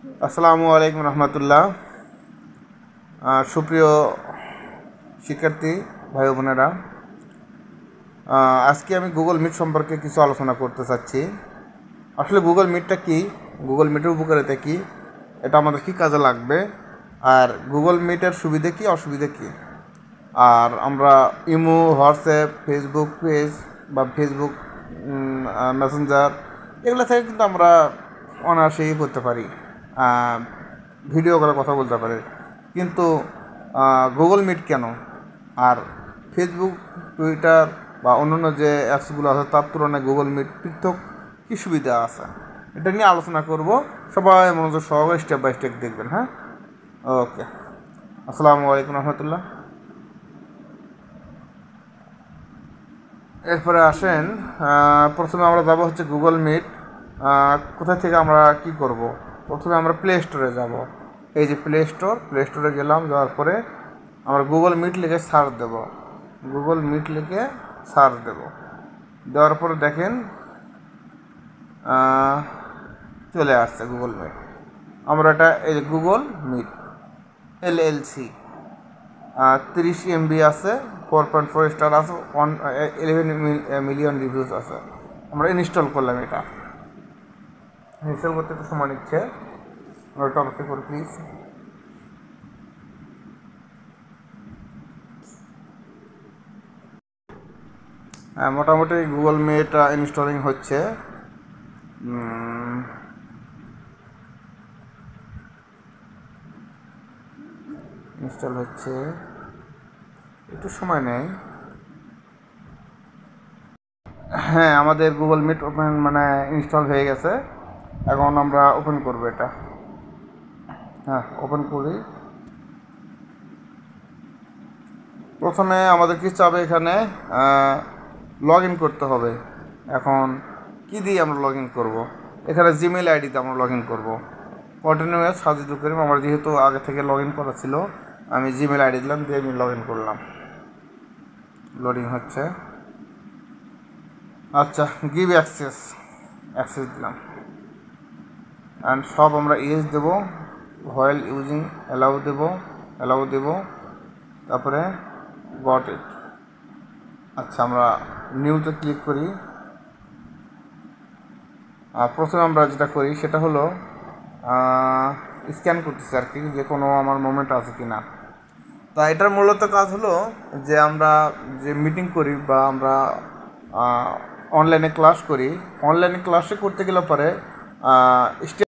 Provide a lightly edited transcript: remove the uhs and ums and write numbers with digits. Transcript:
আসসালামু আলাইকুম রহমতুল্লাহ। সুপ্রিয় শিক্ষার্থী ভাই বোনেরা, আজকে আমি গুগল মিট সম্পর্কে কিছু আলোচনা করতে চাচ্ছি। আসলে গুগল মিটটা কি, গুগল মিটের উপকারিতা কী, এটা আমাদের কী কাজে লাগবে, আর গুগল মিটের সুবিধে কী অসুবিধে কী। আর আমরা ইমো, হোয়াটসঅ্যাপ, ফেসবুক পেজ বা ফেসবুক মেসেঞ্জার এগুলো থেকে কিন্তু আমরা অনায়াসেই করতে পারি, ভিডিও করে কথা বলতে পারি। কিন্তু গুগল মিট কেন, আর ফেসবুক, টুইটার বা অন্যান্য যে অ্যাপসগুলো আছে তার তুলনায় গুগল মিট পৃথক কী সুবিধা আছে, এটা নিয়ে আলোচনা করব। সবাই মনোযোগ সহকারে স্টেপ বাই স্টেপ দেখবেন। হ্যাঁ, ওকে। আসসালামু আলাইকুম রহমতুল্লাহ। এরপরে আসেন, প্রথমে আমরা যাব হচ্ছে গুগল মিট। কোথা থেকে আমরা কি করব? প্রথমে আমরা প্লে স্টোরে যাব। এই যে প্লে স্টোরে গেলাম, যাওয়ার পরে আমরা গুগল মিট লিখে সার্চ দেব। গুগল মিট লিখে সার্চ দেব, দেওয়ার পরে দেখেন চলে আসছে গুগল মিট। আমরা এটা এই যে গুগল মিট LLC 30 MB আছে, 4.4 স্টার আছে, 11 মিলিয়ন রিভিউজ আছে। আমরা ইনস্টল করলাম। এটা ইনস্টল করতে একটু সময় নিচ্ছে, আমরা এটা অপেক্ষা করি প্লিজ। মোটামুটি গুগল মিট ইনস্টলিং হচ্ছে। ইনস্টল হচ্ছে, একটু সময় নেই। হ্যাঁ, আমাদের গুগল মিট ইনস্টল হয়ে গেছে। এখন আমরা ওপেন করব এটা। হ্যাঁ, ওপেন করি। প্রথমে আমাদের কি চাবে, এখানে লগ ইন করতে হবে। এখন কি দিয়ে আমরা লগ ইন করবো? এখানে জিমেল আইডিতে আমরা লগ ইন করবো। কন্টিনিউয়াস সাজিদুল করিম, আমার যেহেতু আগে থেকে লগ ইন করা ছিল, আমি জিমেল আইডি দিলাম, দিয়ে আমি লগ ইন করলাম। লোডিং হচ্ছে। আচ্ছা, গিভ অ্যাক্সেস দিলাম। অ্যান্ড সব আমরা ইয়েস দেবো, হোয়াইল ইউজিং অ্যালাউ দেবো, তারপরে গট ইট। আচ্ছা, আমরা নিউতে ক্লিক করি। প্রথমে আমরা যেটা করি সেটা হলো স্ক্যান করতেছি আর কি, যে কোনো আমার মোমেন্ট আছে কি না। তা এটার মূলত কাজ হলো যে আমরা যে মিটিং করি বা আমরা অনলাইনে ক্লাস করি, অনলাইনে ক্লাসে করতে গেলে পরে